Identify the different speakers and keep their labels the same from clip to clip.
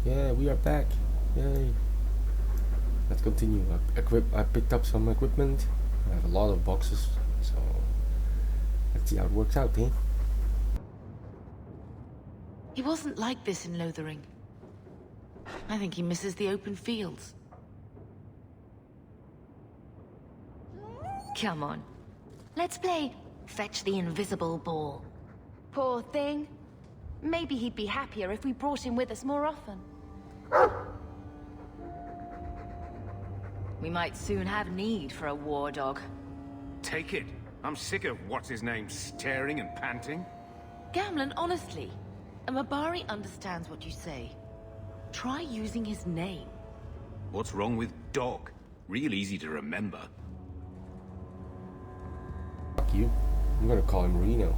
Speaker 1: Yeah, we are back. Yay. Let's continue. I picked up some equipment. I have a lot of boxes, so let's see how it works out, eh?
Speaker 2: He wasn't like this in Lothering. I think he misses the open fields.
Speaker 3: Come on. Let's play Fetch the Invisible Ball.
Speaker 4: Poor thing. Maybe he'd be happier if we brought him with us more often.
Speaker 3: We might soon have need for a war dog.
Speaker 5: Take it. I'm sick of what's-his-name staring and panting.
Speaker 2: Gamlen, honestly, a Mabari understands what you say. Try using his name.
Speaker 5: What's wrong with dog? Real easy to remember.
Speaker 1: Fuck you. I'm gonna call him Reno.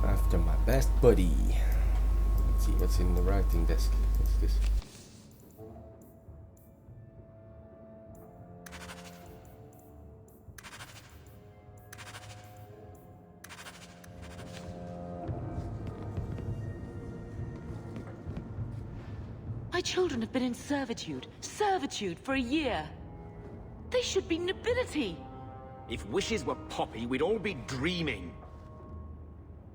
Speaker 1: After my best buddy. Let's see what's in the writing desk. What's this?
Speaker 2: My children have been in servitude for a year. They should be nobility.
Speaker 5: If wishes were poppy, we'd all be dreaming.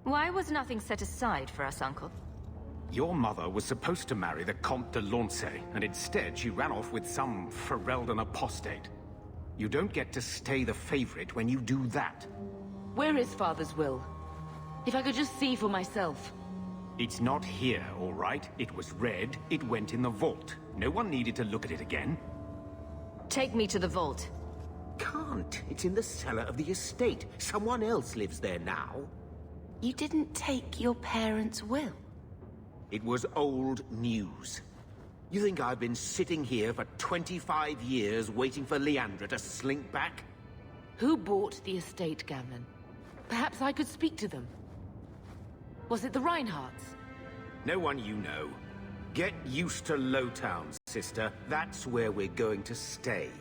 Speaker 3: Why was nothing set aside for us, Uncle?
Speaker 5: Your mother was supposed to marry the Comte de Launcey, and instead she ran off with some Ferelden apostate. You don't get to stay the favorite when you do that.
Speaker 2: Where is Father's will? If I could just see for myself.
Speaker 5: It's not here, all right? It was read, it went in the vault. No one needed to look at it again.
Speaker 3: Take me to the vault.
Speaker 6: Can't. It's in the cellar of the estate. Someone else lives there now.
Speaker 2: You didn't take your parents' will.
Speaker 6: It was old news. You think I've been sitting here for 25 years waiting for Leandra to slink back?
Speaker 2: Who bought the estate, Gamlen? Perhaps I could speak to them. Was it the Reinhardts?
Speaker 6: No one you know. Get used to Lowtown, sister. That's where we're going to stay.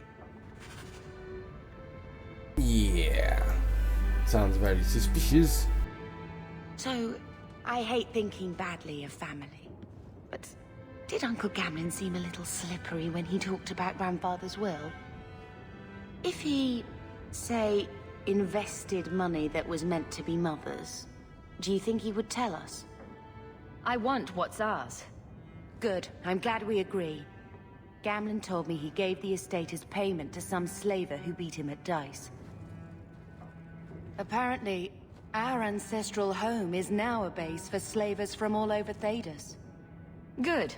Speaker 1: Yeah. Sounds very suspicious.
Speaker 4: So, I hate thinking badly of family. But did Uncle Gamlen seem a little slippery when he talked about Grandfather's will? If he, say, invested money that was meant to be Mother's, do you think he would tell us?
Speaker 3: I want what's ours.
Speaker 4: Good. I'm glad we agree. Gamlen told me he gave the estate as payment to some slaver who beat him at dice. Apparently, our ancestral home is now a base for slavers from all over Thedas.
Speaker 3: Good.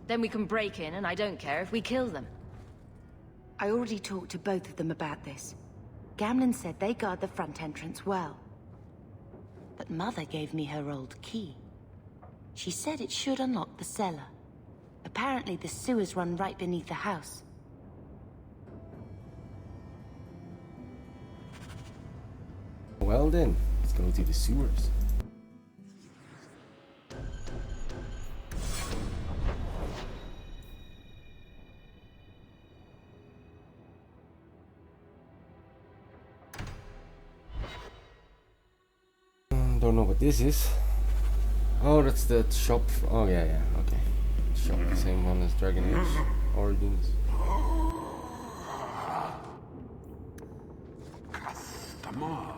Speaker 3: Then we can break in, and I don't care if we kill them.
Speaker 4: I already talked to both of them about this. Gamlen said they guard the front entrance well. But Mother gave me her old key. She said it should unlock the cellar. Apparently the sewers run right beneath the house.
Speaker 1: Well then, let's go to the sewers. Don't know what this is. Oh, that's the shop. Oh yeah, yeah, okay. Shop, the same one as Dragon Age Origins.
Speaker 5: Customer.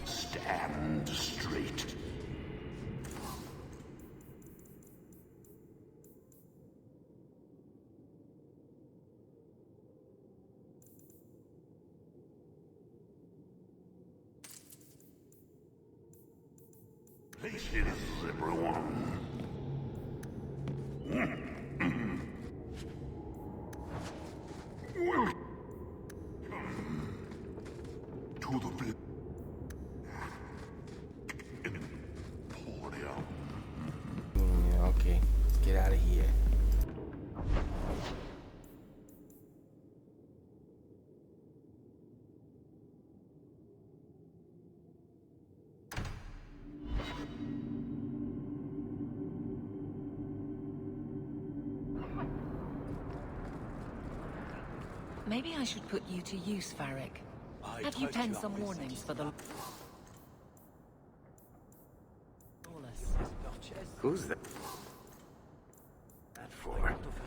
Speaker 7: Stand straight. Places, everyone. Welcome to the village. Emporium.
Speaker 1: Yeah, okay. Let's get out of here.
Speaker 3: Maybe I should put you to use, Varric. Have you penned some warnings for the...
Speaker 6: Who's that for?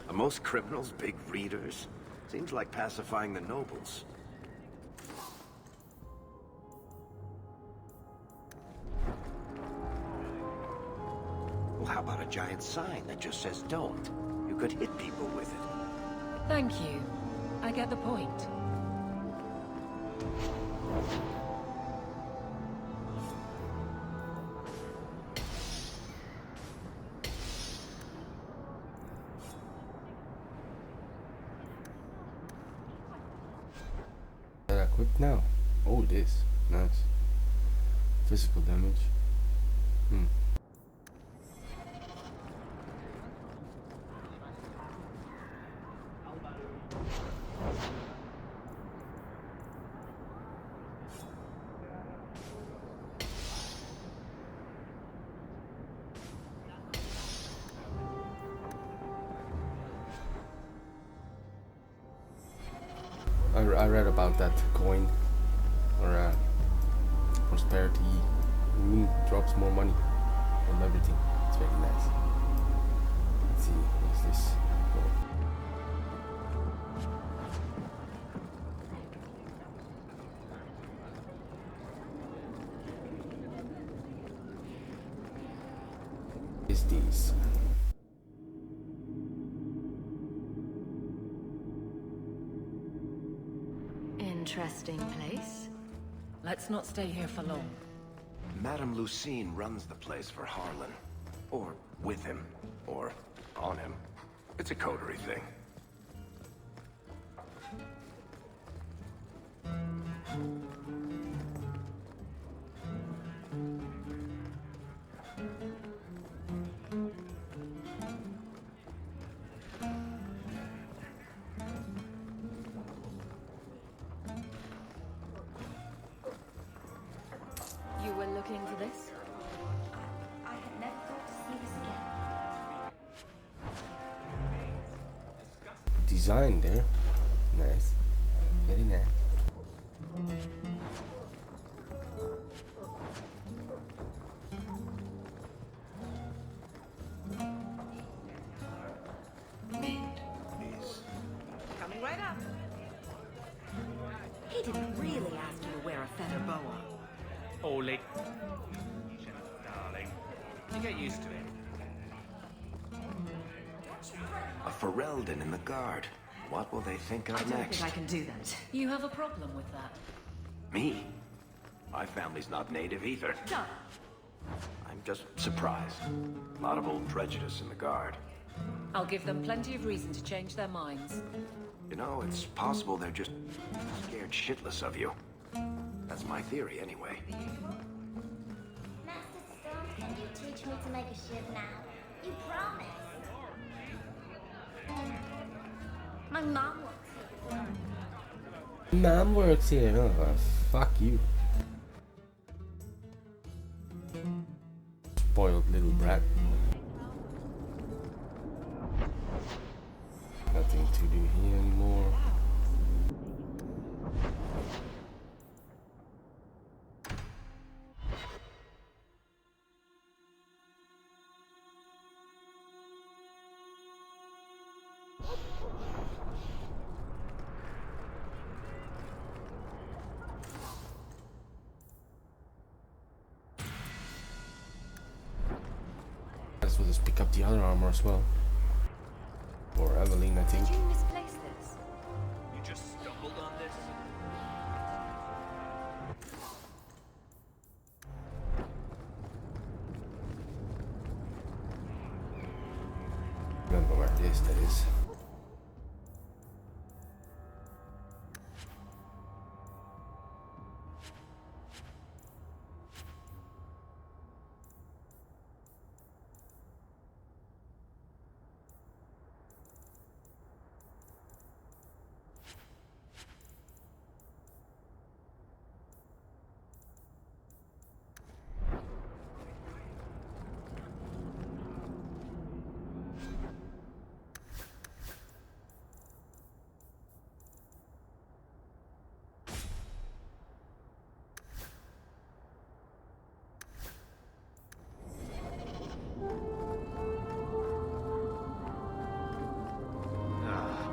Speaker 6: Are most criminals big readers? Seems like pacifying the nobles. Well, how about a giant sign that just says don't? You could hit people with it.
Speaker 3: Thank you. I get the point.
Speaker 1: Equipped now. Oh, it is. Nice. Physical damage. I read about that coin, or prosperity rune drops more money on everything. It's very nice. Let's see, what's this? Is these?
Speaker 3: Interesting place. Let's not stay here for long.
Speaker 6: Madame Lucine runs the place for Harlan. Or with him. Or on him. It's a coterie thing.
Speaker 3: You were looking for this?
Speaker 4: I had never thought to see this again.
Speaker 1: Design there. Nice. Very nice.
Speaker 4: Coming right up. He didn't really ask you to wear a feather boa.
Speaker 5: Ollie. Darling. You get used to it.
Speaker 6: A Ferelden in the guard. What will they think
Speaker 3: I
Speaker 6: of
Speaker 3: don't
Speaker 6: next?
Speaker 3: think I can do that. You have a problem with that?
Speaker 6: Me? My family's not native either.
Speaker 3: Done.
Speaker 6: I'm just surprised. A lot of old prejudice in the guard.
Speaker 3: I'll give them plenty of reason to change their minds.
Speaker 6: You know, it's possible they're just scared shitless of you. That's my theory, anyway.
Speaker 8: Master Stone, can you teach me to make a ship now? You promised. My mom works here.
Speaker 1: Mom works here. Oh, fuck you. Spoiled little brat. Nothing to do here anymore. As well as pick up the other armor as well. Or Evelyn, I think.
Speaker 3: Did you misplace this?
Speaker 6: You just stumbled on this?
Speaker 1: Remember where it is, that is.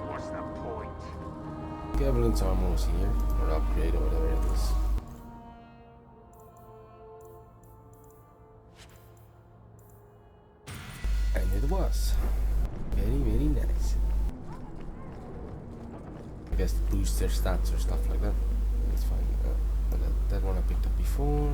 Speaker 5: What's the point?
Speaker 1: Evelyn's armor was here, or upgrade, or whatever it is. And it was. Very, very nice. I guess it boosts their stats or stuff like that. That's fine. But that one I picked up before.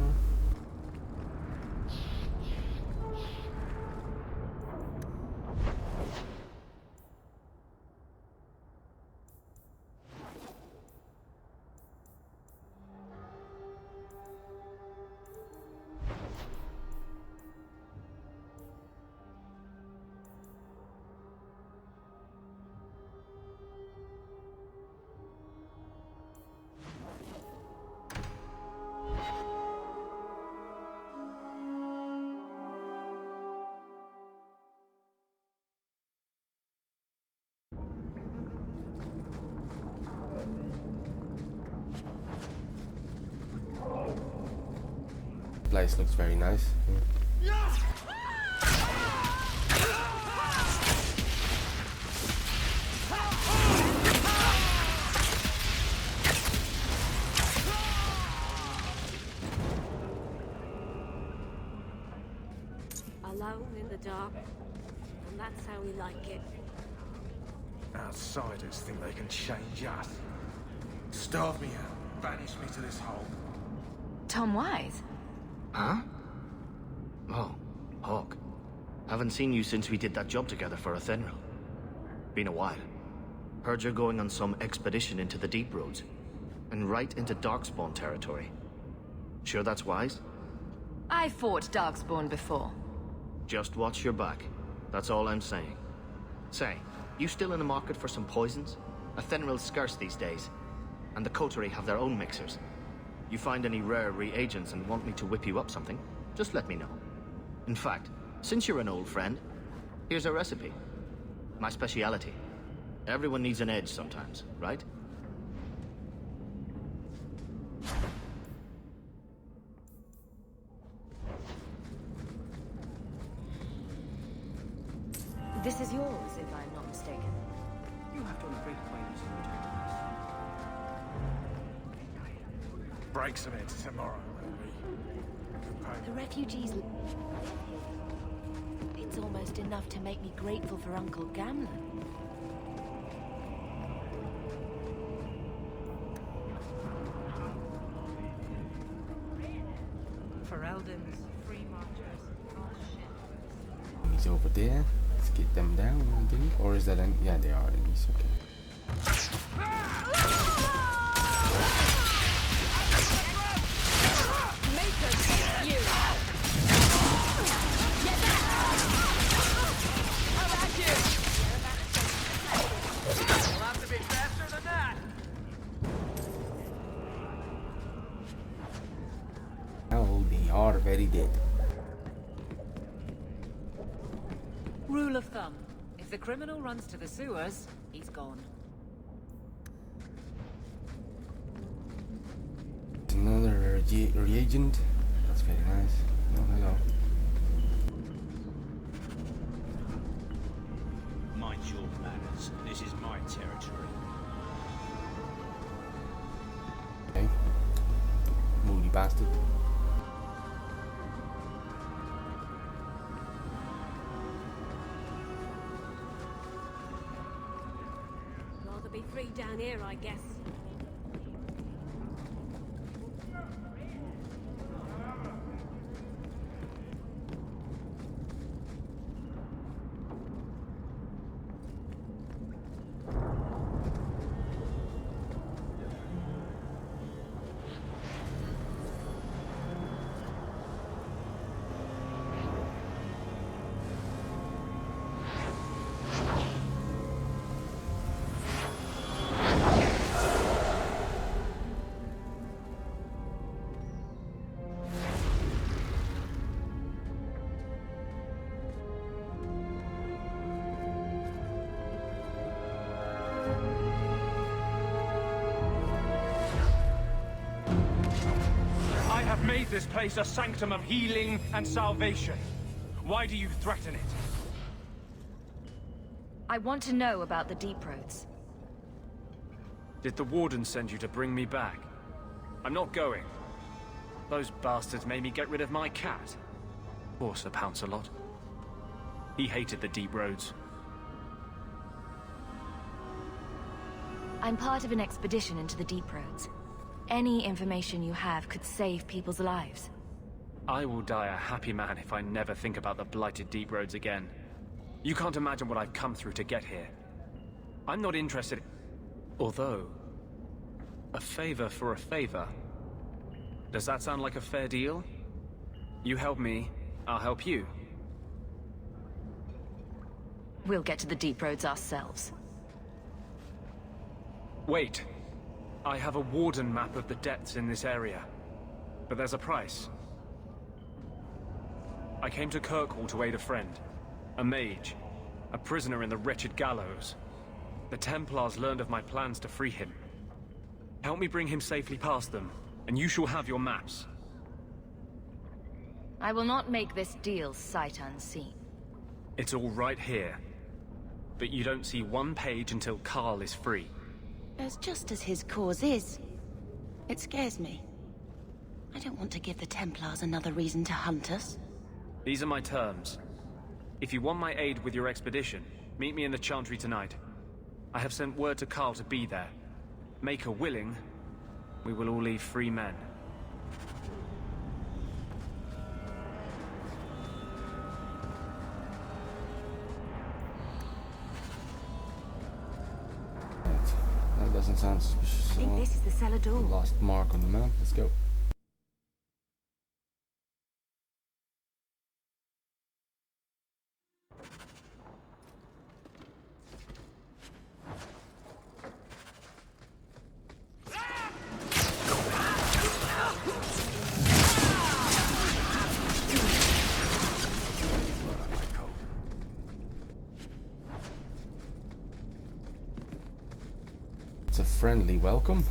Speaker 1: Place looks very nice.
Speaker 9: Alone in the dark, and that's how we like it.
Speaker 10: Outsiders think they can change us. Starve me out, banish me to this hole.
Speaker 3: Tom Wise?
Speaker 11: Huh? Oh, Hawk. Haven't seen you since we did that job together for Athenril. Been a while. Heard you're going on some expedition into the Deep Roads. And right into Darkspawn territory. Sure that's wise?
Speaker 3: I fought Darkspawn before.
Speaker 11: Just watch your back. That's all I'm saying. Say, you still in the market for some poisons? Athenril's scarce these days. And the Coterie have their own mixers. You find any rare reagents and want me to whip you up something, just let me know. In fact, since you're an old friend, here's a recipe. My speciality. Everyone needs an edge sometimes, right?
Speaker 3: This is yours, if I'm not mistaken.
Speaker 10: You have to agree to break some heads tomorrow, maybe.
Speaker 4: The refugees... It's almost enough to make me grateful for Uncle Gamlen.
Speaker 3: For Eldon's free marchers.
Speaker 1: He's over there. Let's get them down, I think. Or is that... Yeah, they are enemies. Okay. Now they are very dead.
Speaker 3: Rule of thumb. If the criminal runs to the sewers, he's gone.
Speaker 1: Another reagent. That's very nice. Oh, hello.
Speaker 6: Mind Mind your manners. This is my territory.
Speaker 1: Okay. Moody bastard.
Speaker 9: Rather be free down here, I guess.
Speaker 12: I have made this place a sanctum of healing and salvation. Why do you threaten it?
Speaker 3: I want to know about the Deep Roads.
Speaker 12: Did the Warden send you to bring me back? I'm not going. Those bastards made me get rid of my cat. Poor Sir Pouncelot. He hated the Deep Roads.
Speaker 3: I'm part of an expedition into the Deep Roads. Any information you have could save people's lives.
Speaker 12: I will die a happy man if I never think about the blighted Deep Roads again. You can't imagine what I've come through to get here. I'm not interested... Although... a favor for a favor. Does that sound like a fair deal? You help me, I'll help you.
Speaker 3: We'll get to the Deep Roads ourselves.
Speaker 12: Wait. I have a Warden map of the depths in this area. But there's a price. I came to Kirkwall to aid a friend. A mage. A prisoner in the wretched gallows. The Templars learned of my plans to free him. Help me bring him safely past them, and you shall have your maps.
Speaker 3: I will not make this deal sight unseen.
Speaker 12: It's all right here. But you don't see one page until Carl is free.
Speaker 4: As just as his cause is, it scares me. I don't want to give the Templars another reason to hunt us.
Speaker 12: These are my terms. If you want my aid with your expedition, meet me in the Chantry tonight. I have sent word to Carl to be there. Make her willing, we will all leave free men.
Speaker 1: That doesn't sound suspicious.
Speaker 4: I think this is the cellar door.
Speaker 1: Lost mark on the map. Let's go. A friendly welcome.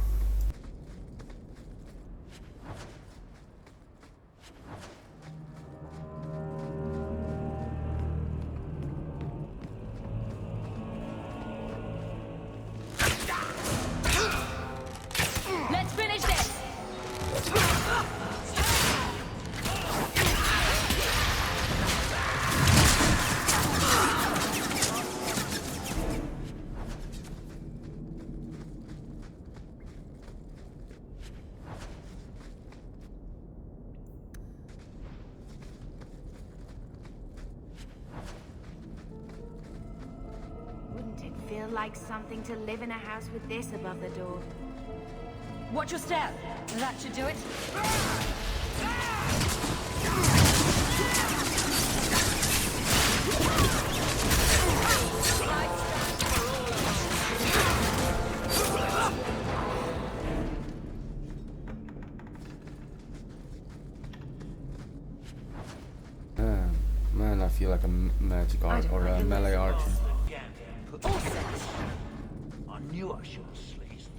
Speaker 3: Let's finish this!
Speaker 4: Wouldn't it feel like something to live in a house with this above the door?
Speaker 3: Watch your step. That should do it.
Speaker 1: Man, I feel like a magic art or a melee archer.
Speaker 6: I knew I should have sliced.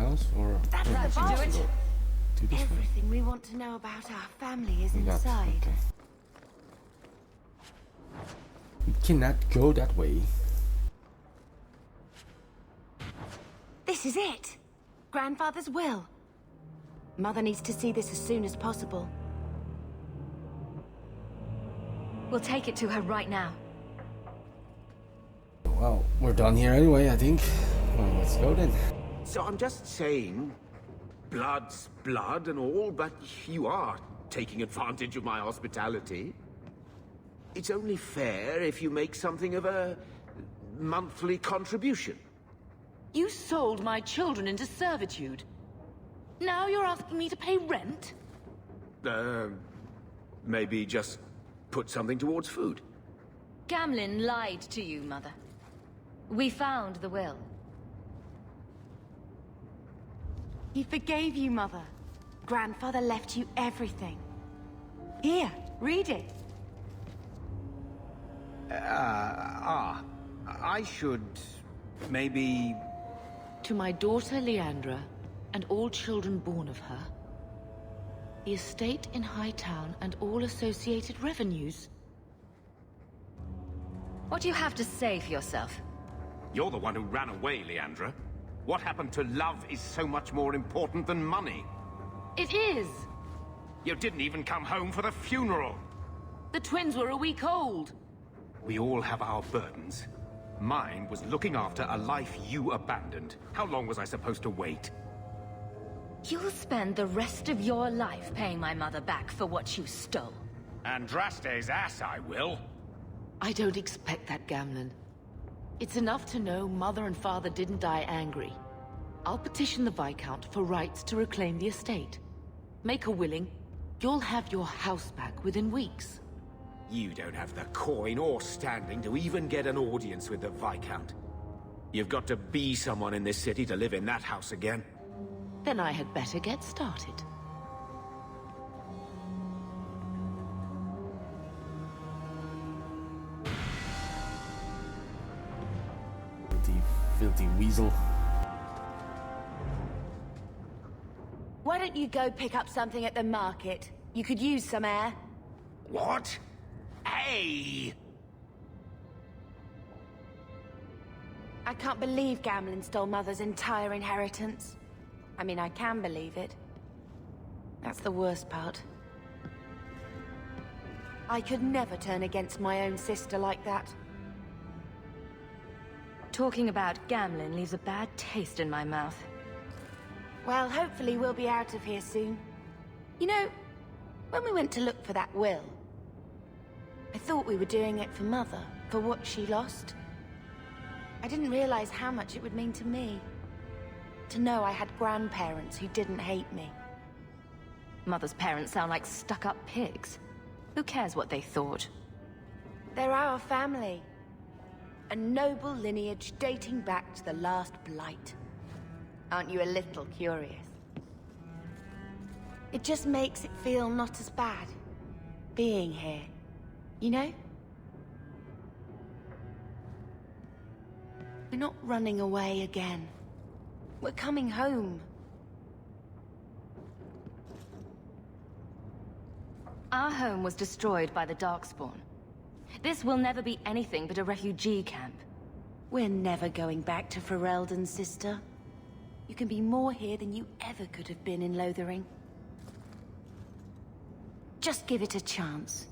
Speaker 1: house, or
Speaker 4: That's the vault.
Speaker 1: to this one?
Speaker 4: Everything we want to know about our family is
Speaker 1: We got-
Speaker 4: inside.
Speaker 1: okay. We cannot go that way.
Speaker 4: This is it! Grandfather's will. Mother needs to see this as soon as possible.
Speaker 3: We'll take it to her right now.
Speaker 1: Well, we're done here anyway, I think. Well, let's go then.
Speaker 6: So I'm just saying, blood's blood and all, but you are taking advantage of my hospitality. It's only fair if you make something of a monthly contribution.
Speaker 2: You sold my children into servitude. Now you're asking me to pay rent?
Speaker 6: Maybe just put something towards food.
Speaker 3: Gamlen lied to you, Mother. We found the will.
Speaker 4: He forgave you, Mother. Grandfather left you everything. Here, read it.
Speaker 6: I should maybe...
Speaker 2: To my daughter Leandra, and all children born of her, the estate in Hightown and all associated revenues.
Speaker 3: What do you have to say for yourself?
Speaker 5: You're the one who ran away, Leandra. What happened to love is so much more important than money.
Speaker 2: It is!
Speaker 5: You didn't even come home for the funeral.
Speaker 2: The twins were a week old.
Speaker 5: We all have our burdens. Mine was looking after a life you abandoned. How long was I supposed to wait?
Speaker 3: You'll spend the rest of your life paying my mother back for what you stole.
Speaker 5: Andraste's ass, I will.
Speaker 2: I don't expect that, Gamlen. It's enough to know Mother and Father didn't die angry. I'll petition the Viscount for rights to reclaim the estate. Make a willing, you'll have your house back within weeks.
Speaker 6: You don't have the coin or standing to even get an audience with the Viscount. You've got to be someone in this city to live in that house again.
Speaker 2: Then I had better get started.
Speaker 1: Filthy weasel.
Speaker 4: Why don't you go pick up something at the market? You could use some air.
Speaker 6: What? Hey!
Speaker 4: I can't believe Gamlen stole Mother's entire inheritance. I mean, I can believe it. That's the worst part. I could never turn against my own sister like that.
Speaker 3: Talking about Gamlen leaves a bad taste in my mouth.
Speaker 4: Well, hopefully we'll be out of here soon. You know, when we went to look for that will, I thought we were doing it for Mother, for what she lost. I didn't realize how much it would mean to me. To know I had grandparents who didn't hate me.
Speaker 3: Mother's parents sound like stuck-up pigs. Who cares what they thought?
Speaker 4: They're our family. A noble lineage dating back to the last Blight. Aren't you a little curious? It just makes it feel not as bad, being here, you know? We're not running away again. We're coming home.
Speaker 3: Our home was destroyed by the Darkspawn. This will never be anything but a refugee camp.
Speaker 4: We're never going back to Ferelden, sister. You can be more here than you ever could have been in Lothering. Just give it a chance.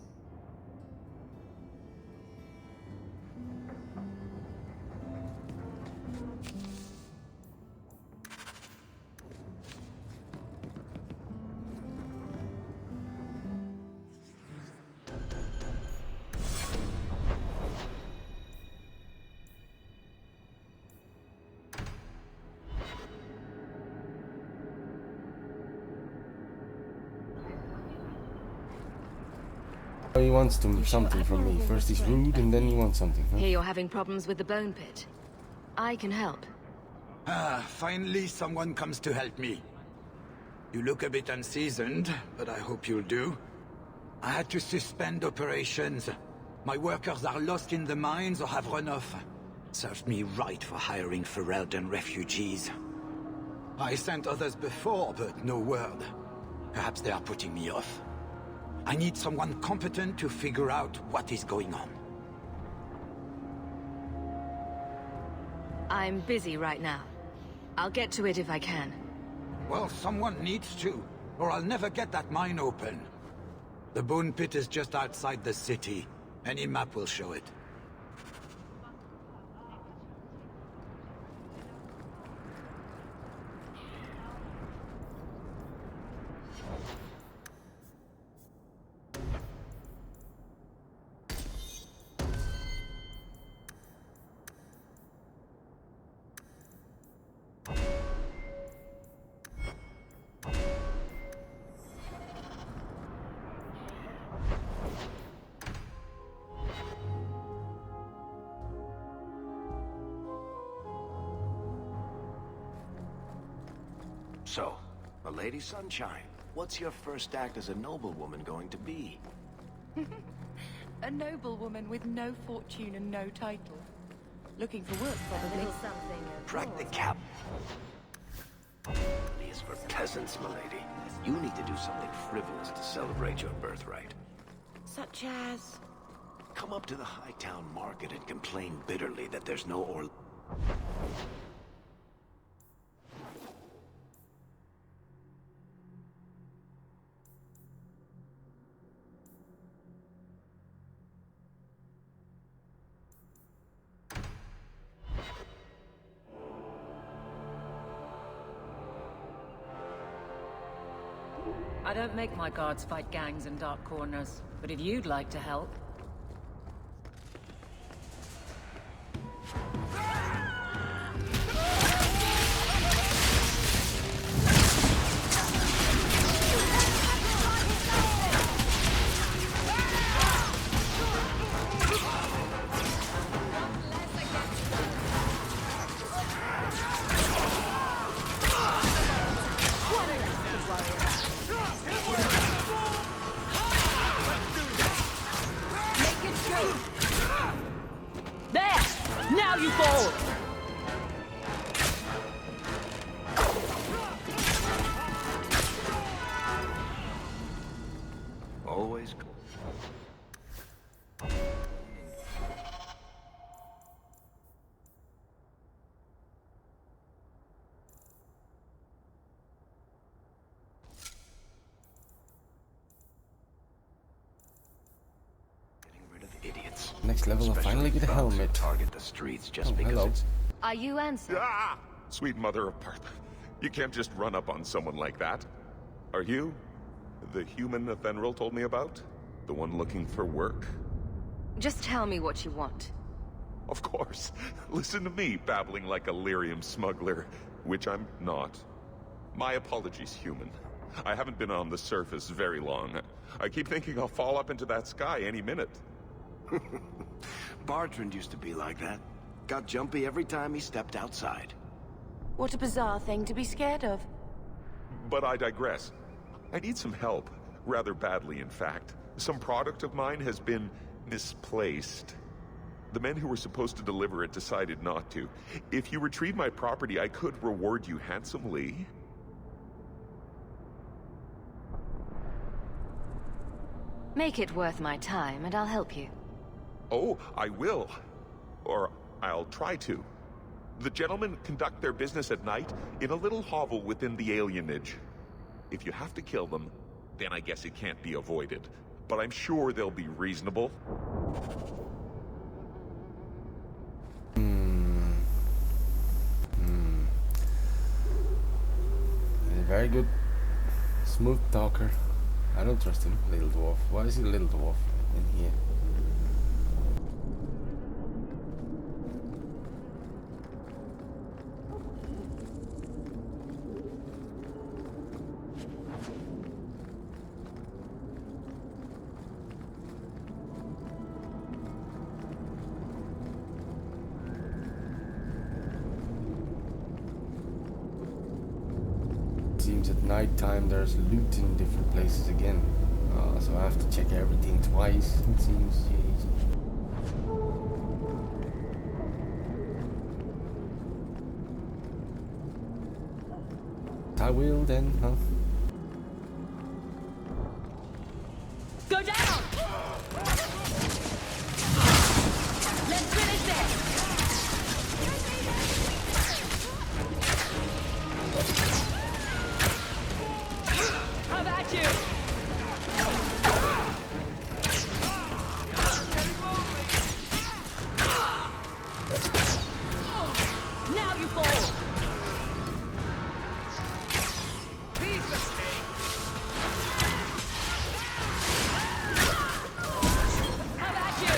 Speaker 1: He wants something from me. First he's rude and then he wants something. Huh?
Speaker 3: Hear you're having problems with the Bone Pit. I can help.
Speaker 10: Finally someone comes to help me. You look a bit unseasoned, but I hope you'll do. I had to suspend operations. My workers are lost in the mines or have run off. Served me right for hiring Ferelden refugees. I sent others before, but no word. Perhaps they are putting me off. I need someone competent to figure out what is going on.
Speaker 3: I'm busy right now. I'll get to it if I can.
Speaker 10: Well, someone needs to, or I'll never get that mine open. The Bone Pit is just outside the city. Any map will show it.
Speaker 13: So, a Lady Sunshine, what's your first act as a noblewoman going to be?
Speaker 4: A noblewoman with no fortune and no title. Looking for work, probably.
Speaker 13: Practicality is for peasants, milady. You need to do something frivolous to celebrate your birthright.
Speaker 4: Such as?
Speaker 13: Come up to the Hightown Market and complain bitterly that there's no
Speaker 2: I don't make my guards fight gangs in dark corners, but if you'd like to help...
Speaker 13: always cool. Idiots.
Speaker 1: Next level, I finally get a helmet.
Speaker 13: Target the streets just because
Speaker 1: hello.
Speaker 3: Are you Ansel?
Speaker 14: Ah! Sweet mother of Partha. You can't just run up on someone like that. Are you the human Athenril told me about? The one looking for work?
Speaker 3: Just tell me what you want.
Speaker 14: Of course. Listen to me babbling like a lyrium smuggler, which I'm not. My apologies, human. I haven't been on the surface very long. I keep thinking I'll fall up into that sky any minute.
Speaker 13: Bartrand used to be like that. Got jumpy every time he stepped outside.
Speaker 4: What a bizarre thing to be scared of.
Speaker 14: But I digress. I need some help. Rather badly, in fact. Some product of mine has been misplaced. The men who were supposed to deliver it decided not to. If you retrieve my property, I could reward you handsomely.
Speaker 3: Make it worth my time, and I'll help you.
Speaker 14: Oh, I will. Or I'll try to. The gentlemen conduct their business at night in a little hovel within the alienage. If you have to kill them, then I guess it can't be avoided. But I'm sure they'll be reasonable.
Speaker 1: He's a very good, smooth talker. I don't trust him, little dwarf. Why is he a little dwarf in here? Seems at night time there's loot in different places again. So I have to check everything twice, it seems. Jeez. I will then, huh?
Speaker 2: Go down! Let's finish this! How about you? Now you fall! How about you?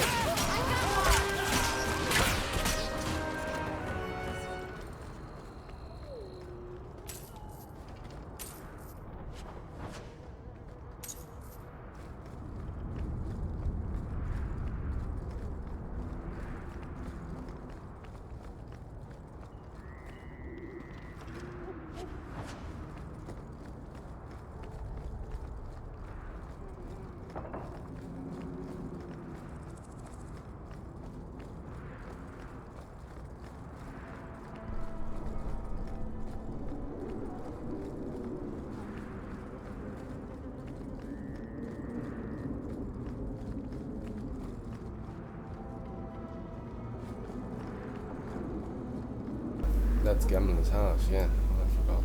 Speaker 1: That's Gamlen's house, yeah. Oh, I forgot.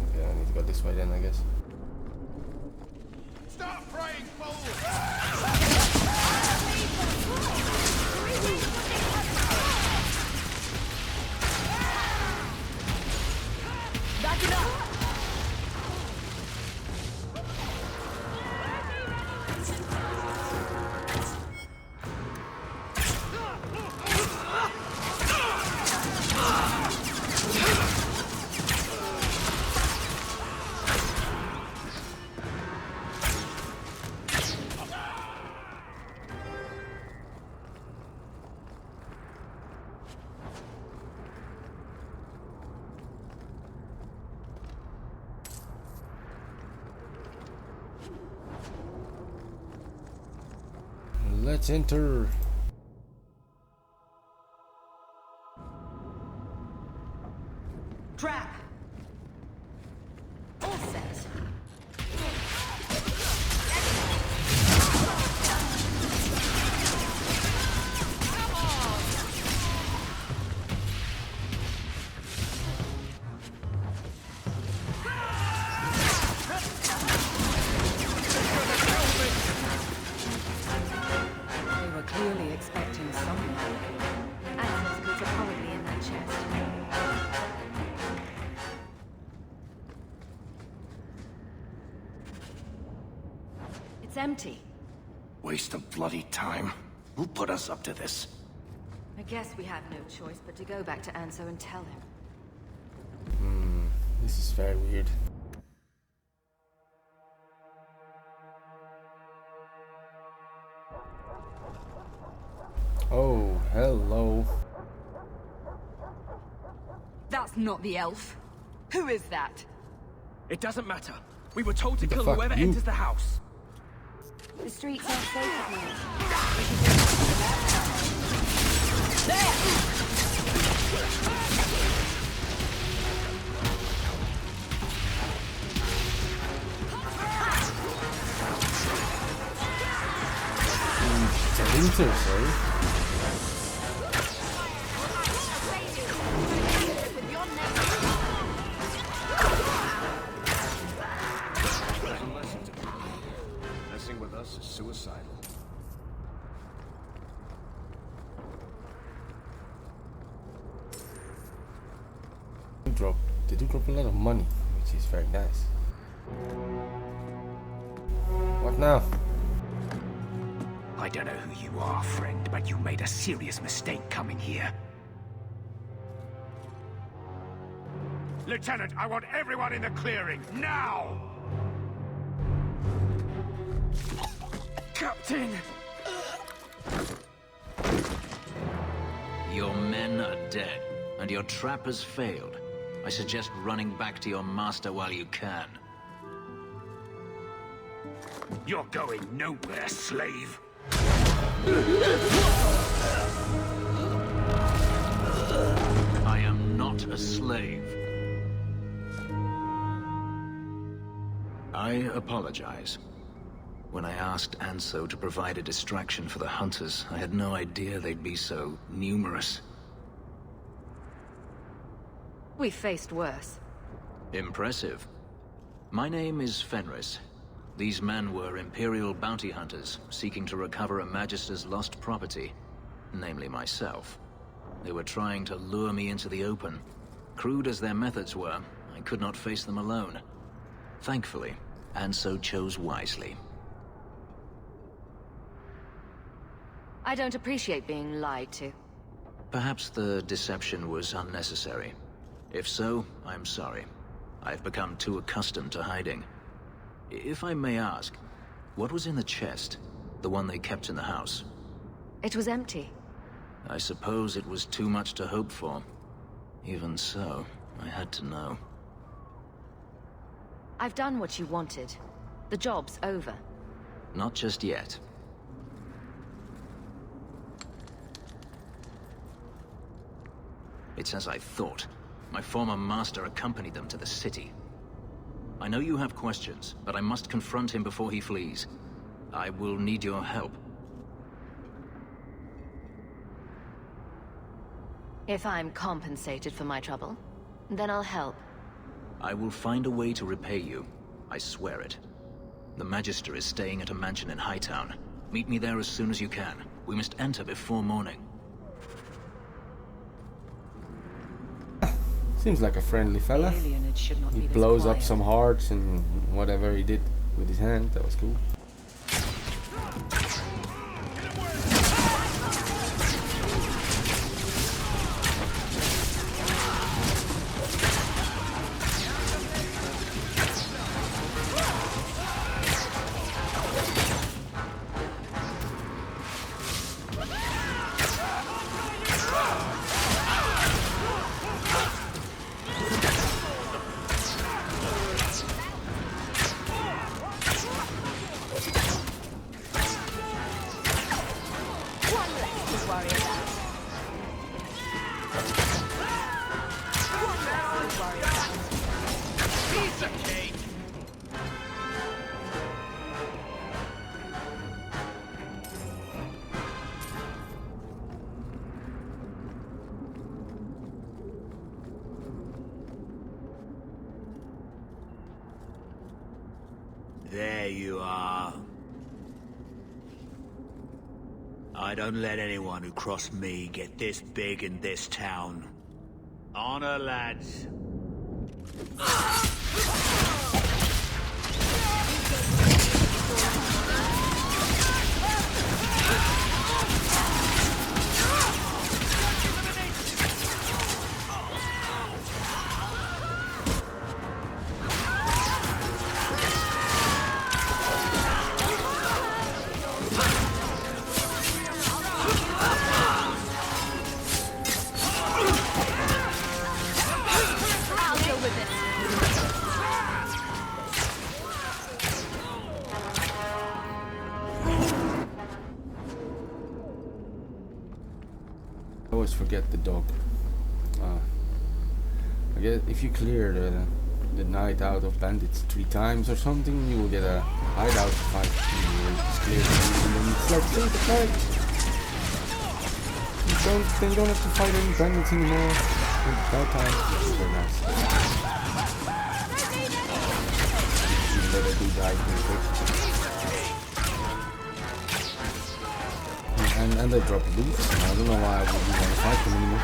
Speaker 1: Okay, I need to go this way then, I guess.
Speaker 15: Stop praying forward!
Speaker 2: Back it up!
Speaker 1: Let's enter.
Speaker 2: Trap! All set.
Speaker 3: They were clearly expecting someone. Access codes are probably in that chest. It's empty.
Speaker 13: Waste of bloody time. Who put us up to this?
Speaker 3: I guess we have no choice but to go back to Anso and tell him.
Speaker 1: This is very weird. Oh, hello.
Speaker 2: That's not the elf. Who is that?
Speaker 12: It doesn't matter. We were told to
Speaker 1: Who the
Speaker 12: kill
Speaker 1: fuck,
Speaker 12: whoever
Speaker 1: you?
Speaker 12: enters the house.
Speaker 3: The streets aren't safe at night.
Speaker 1: Winter, sorry.
Speaker 13: Messing with us is suicidal.
Speaker 1: They do drop a lot of money, which is very nice. What now?
Speaker 5: I don't know who you are, friend, but you made a serious mistake coming here. Lieutenant, I want everyone in the clearing, now!
Speaker 12: Captain!
Speaker 16: Your men are dead, and your trap has failed. I suggest running back to your master while you can.
Speaker 5: You're going nowhere, slave!
Speaker 16: I am not a slave. I apologize. When I asked Anso to provide a distraction for the hunters, I had no idea they'd be so numerous.
Speaker 3: We've faced worse.
Speaker 16: Impressive. My name is Fenris. These men were Imperial bounty hunters, seeking to recover a Magister's lost property, namely myself. They were trying to lure me into the open. Crude as their methods were, I could not face them alone. Thankfully, Anso chose wisely.
Speaker 3: I don't appreciate being lied to.
Speaker 16: Perhaps the deception was unnecessary. If so, I'm sorry. I've become too accustomed to hiding. If I may ask, what was in the chest? The one they kept in the house?
Speaker 3: It was empty.
Speaker 16: I suppose it was too much to hope for. Even so, I had to know.
Speaker 3: I've done what you wanted. The job's over.
Speaker 16: Not just yet. It's as I thought. My former master accompanied them to the city. I know you have questions, but I must confront him before he flees. I will need your help.
Speaker 3: If I'm compensated for my trouble, then I'll help.
Speaker 16: I will find a way to repay you. I swear it. The Magister is staying at a mansion in Hightown. Meet me there as soon as you can. We must enter before morning.
Speaker 1: Seems like a friendly fella. He blows up some hearts and whatever he did with his hand. That was cool.
Speaker 15: There you are. I don't let anyone who crossed me get this big in this town. Honor, lads.
Speaker 1: I always forget the dog. I guess if you clear the night out of bandits 3 times or something, you will get a hideout fight. You will just clear the bandits and then it's like save the fight. Then you don't have to fight any bandits anymore. That time, which is very nice. Even though they do die pretty quick. And they drop boots. I don't know why I wouldn't want to fight them anymore.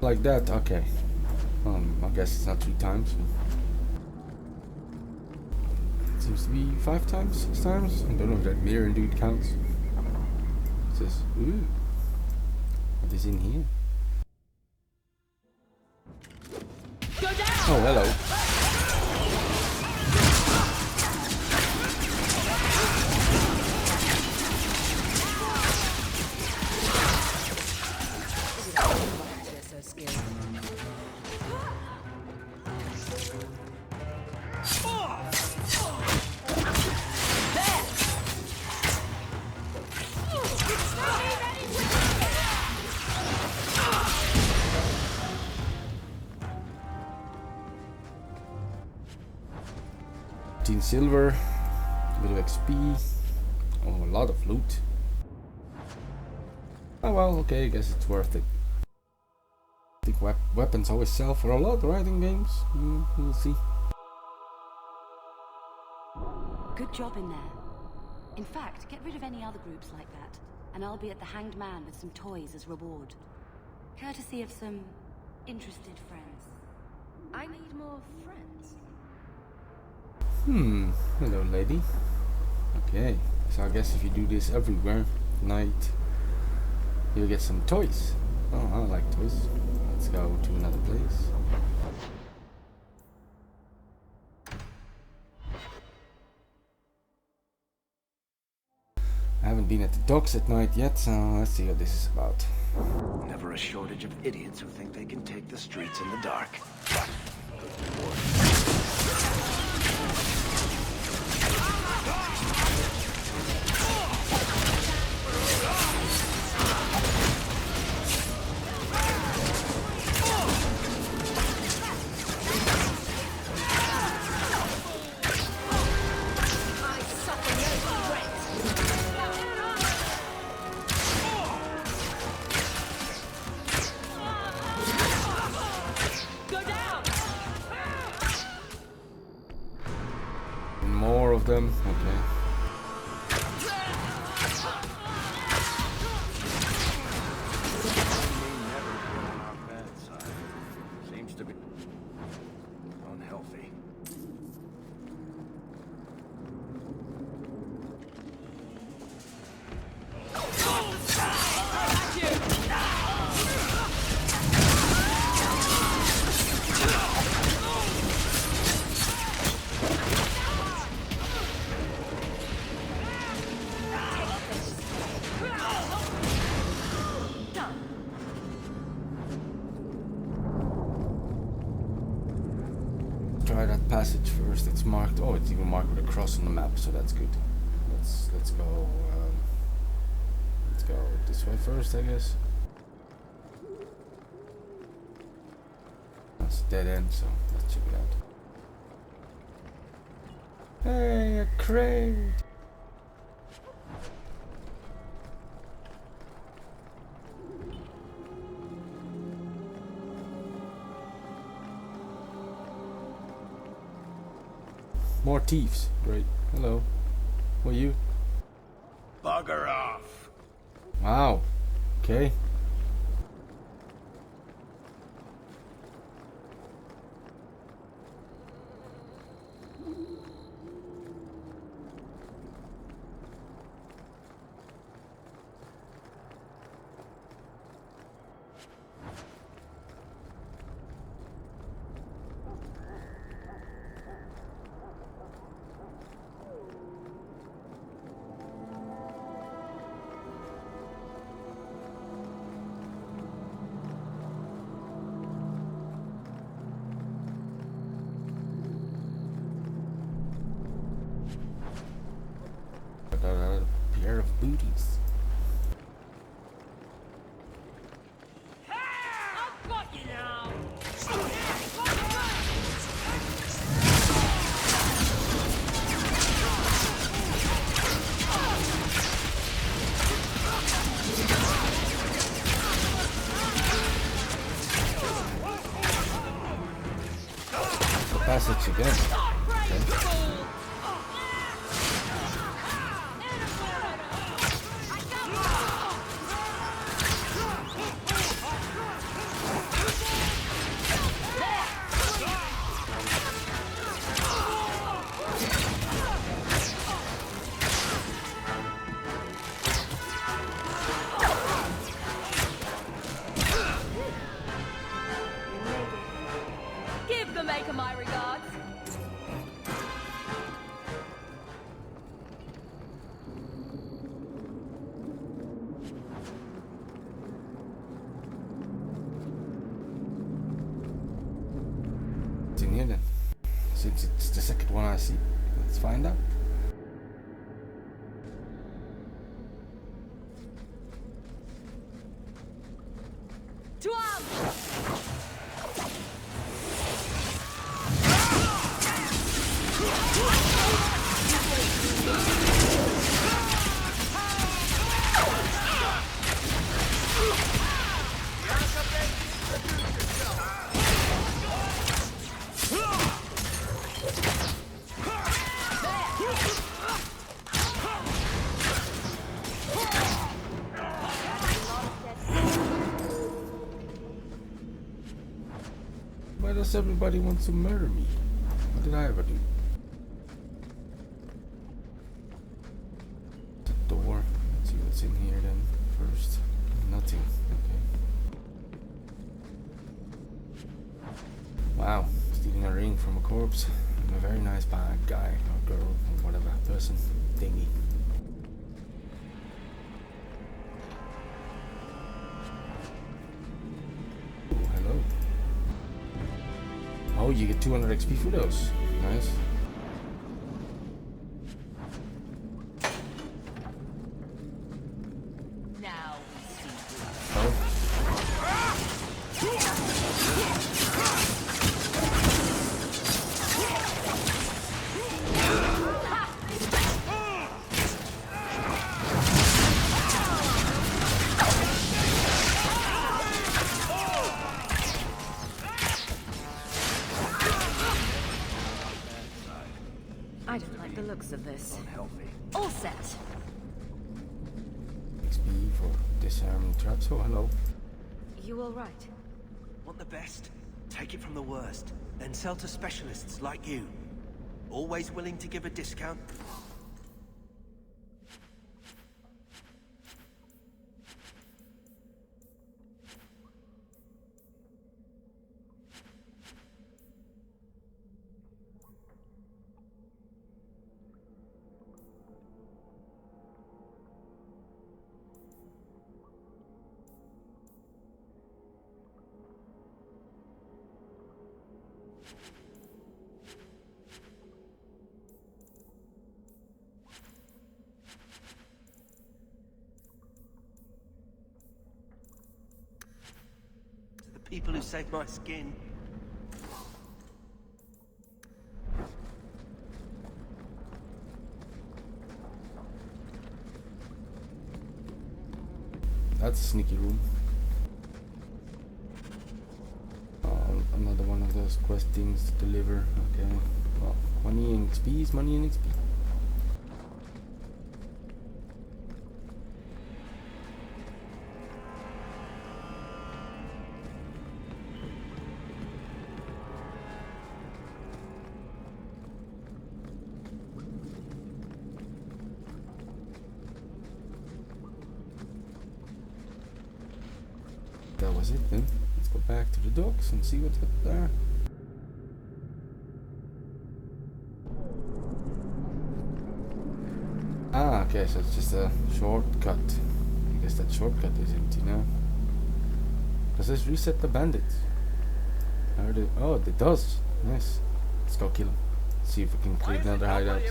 Speaker 1: Like that, okay. I guess it's not 3 times. It seems to be 5 times, 6 times. I don't know if that mirror indeed counts. It says, ooh. What is in here? Oh, hello. 15 silver, a bit of XP, oh, a lot of loot. Oh well, okay, I guess it's worth it. I think weapons always sell for a lot, right, in games? We'll see.
Speaker 17: Good job in there. In fact, get rid of any other groups like that, and I'll be at the Hanged Man with some toys as reward. Courtesy of some interested friends. I need more friends.
Speaker 1: Hello, lady. Okay, so I guess if you do this everywhere night, you'll get some toys. Oh, I like toys. Let's go to another place. I haven't been at the docks at night yet, so let's see what this is about.
Speaker 13: Never a shortage of idiots who think they can take the streets in the dark.
Speaker 1: More of them, okay.
Speaker 13: Seems to be unhealthy.
Speaker 1: Try that passage first. It's marked. Oh, it's even marked with a cross on the map, so that's good. Let's go. Let's go this way first, I guess. That's a dead end, so let's check it out. Hey, a crate! More thieves. Great. Hello. Who are you?
Speaker 15: Bugger off.
Speaker 1: Wow. Okay. A pair of booties.
Speaker 9: I've got you now!
Speaker 1: Passage again. Okay.
Speaker 9: Give the maker my regards.
Speaker 1: It's in here then. Since it's the second one I see. Let's find out.
Speaker 9: To arms!
Speaker 1: Why does everybody want to murder me? What did I ever do? The door. Let's see what's in here then first. Nothing. Okay. Wow. Stealing a ring from a corpse. I'm a very nice bad guy or girl or whatever person. Thingy. Hello. Oh, you get 200 XP for those. Nice.
Speaker 2: Now
Speaker 3: I don't like the looks of this. All set.
Speaker 1: XP for disarming traps. Oh, hello.
Speaker 3: You all right?
Speaker 13: Want the best? Take it from the worst. Then sell to specialists like you. Always willing to give a discount? To the people who saved my skin.
Speaker 1: That's a sneaky room. Another one of those quest things to deliver. Okay. Well, money and XP is money and XP. That was it then. Let's go back to the docks and see what's up there. Ah, okay, so it's just a shortcut. I guess that shortcut is empty now. Does this reset the bandits? I heard it. Oh, it does. Nice. Let's go kill him. See if we can create another hideout.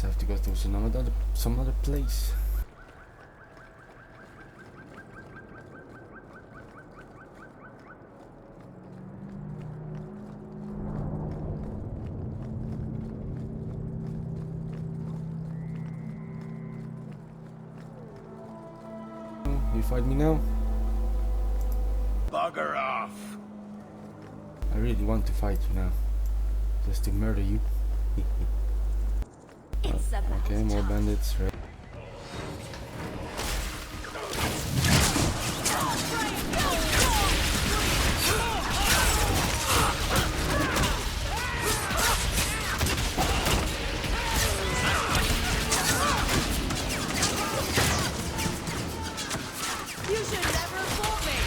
Speaker 1: Have to go to some other place. You fight me now?
Speaker 13: Bugger off!
Speaker 1: I really want to fight you now. Just to murder you. Okay, more bandits, right?
Speaker 9: You should never fool me!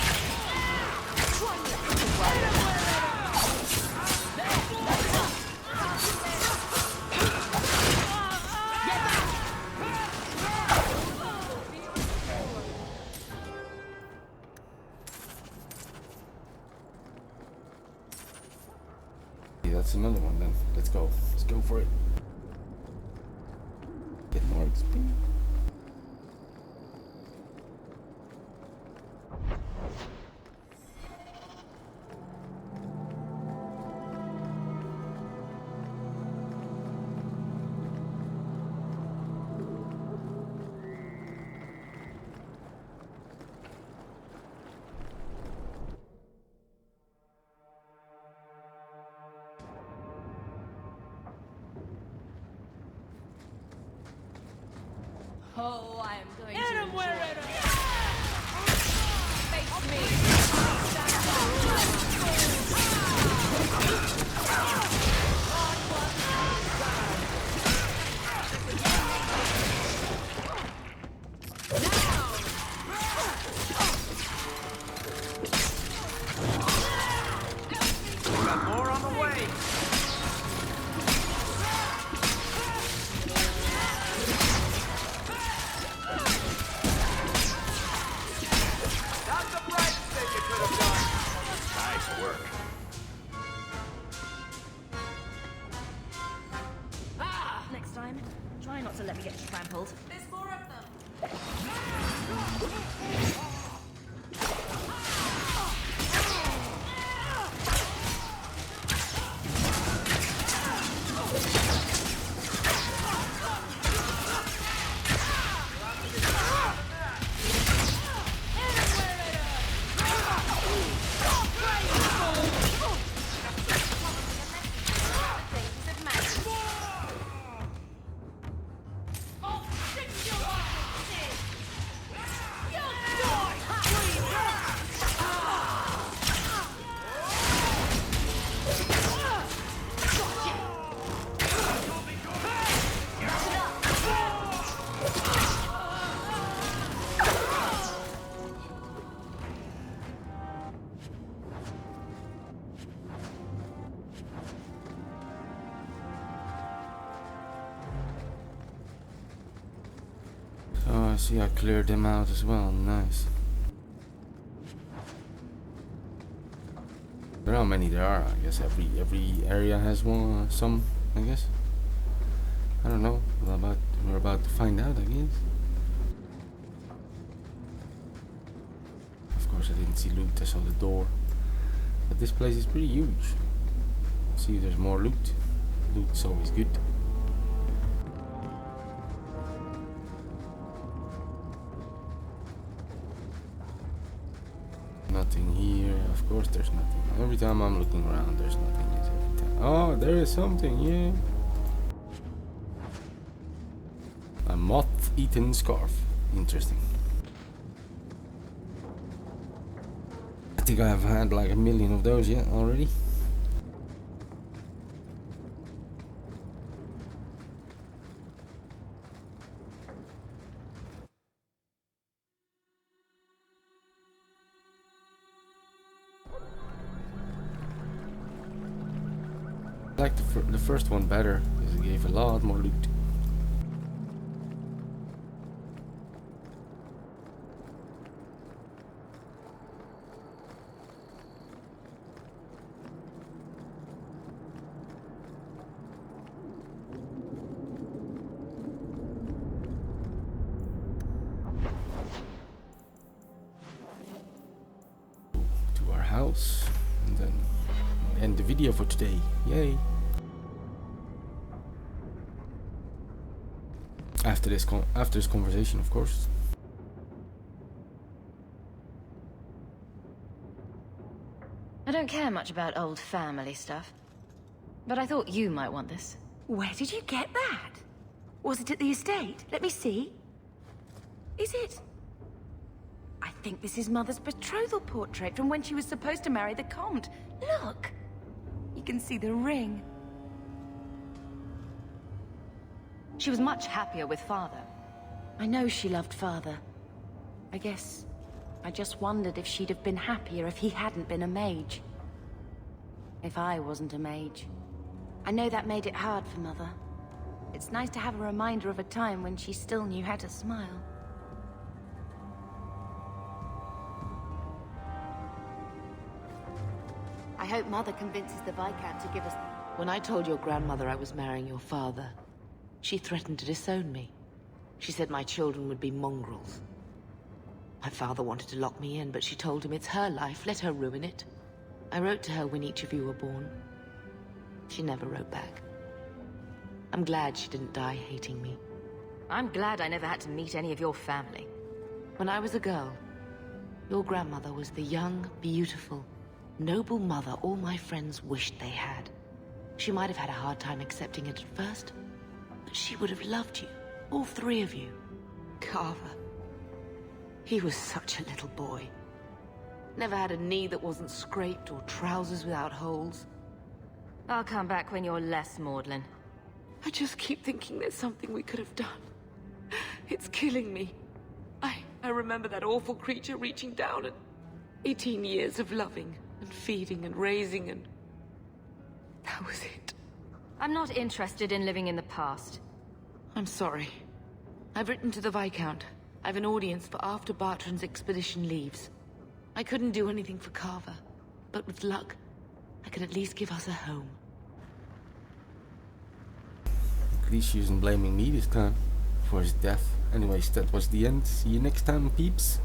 Speaker 1: Let's go. Let's go for it. Get more XP.
Speaker 9: Oh, I am going
Speaker 2: Hit
Speaker 9: to
Speaker 2: him where it
Speaker 9: face me.
Speaker 13: We got more on the way. That's the brightest thing you could have done.
Speaker 5: Nice work.
Speaker 3: Next time, try not to let me get trampled.
Speaker 9: There's more of them.
Speaker 1: Oh, I see I cleared them out as well. Nice. There are how many there are. I guess every area has one. Some, I guess. I don't know. We're about to find out, I guess. Of course, I didn't see loot. I saw the door. But this place is pretty huge. See if there's more loot. Loot's always good. Nothing here. Of course there's nothing. Every time I'm looking around, there's nothing. Yes, every time. Oh, there is something, yeah. A moth-eaten scarf. Interesting. I think I've had like 1 million of those yet already. I like the first one better because it gave a lot more loot. To our house and then end the video for today. Yay! After this conversation, of course.
Speaker 3: I don't care much about old family stuff, but I thought you might want this.
Speaker 4: Where did you get that? Was it at the estate? Let me see. Is it? I think this is Mother's betrothal portrait from when she was supposed to marry the Comte. Look! You can see the ring.
Speaker 3: She was much happier with Father.
Speaker 4: I know she loved Father. I guess I just wondered if she'd have been happier if he hadn't been a mage. If I wasn't a mage. I know that made it hard for Mother. It's nice to have a reminder of a time when she still knew how to smile. I hope Mother convinces the Viscount to give us...
Speaker 2: When I told your grandmother I was marrying your father, she threatened to disown me. She said my children would be mongrels. My father wanted to lock me in, but she told him it's her life, let her ruin it. I wrote to her when each of you were born. She never wrote back. I'm glad she didn't die hating me.
Speaker 3: I'm glad I never had to meet any of your family.
Speaker 2: When I was a girl, your grandmother was the young, beautiful, noble mother all my friends wished they had. She might have had a hard time accepting it at first, but she would have loved you, all three of you. Carver. He was such a little boy. Never had a knee that wasn't scraped or trousers without holes.
Speaker 3: I'll come back when you're less maudlin.
Speaker 2: I just keep thinking there's something we could have done. It's killing me. I remember that awful creature reaching down and 18 years of loving and feeding and raising and... that was it.
Speaker 3: I'm not interested in living in the past.
Speaker 2: I'm sorry. I've written to the Viscount. I've an audience for after Bartrand's expedition leaves. I couldn't do anything for Carver, but with luck, I can at least give us a home.
Speaker 1: At least she isn't blaming me this time for his death. Anyways, that was the end. See you next time, peeps.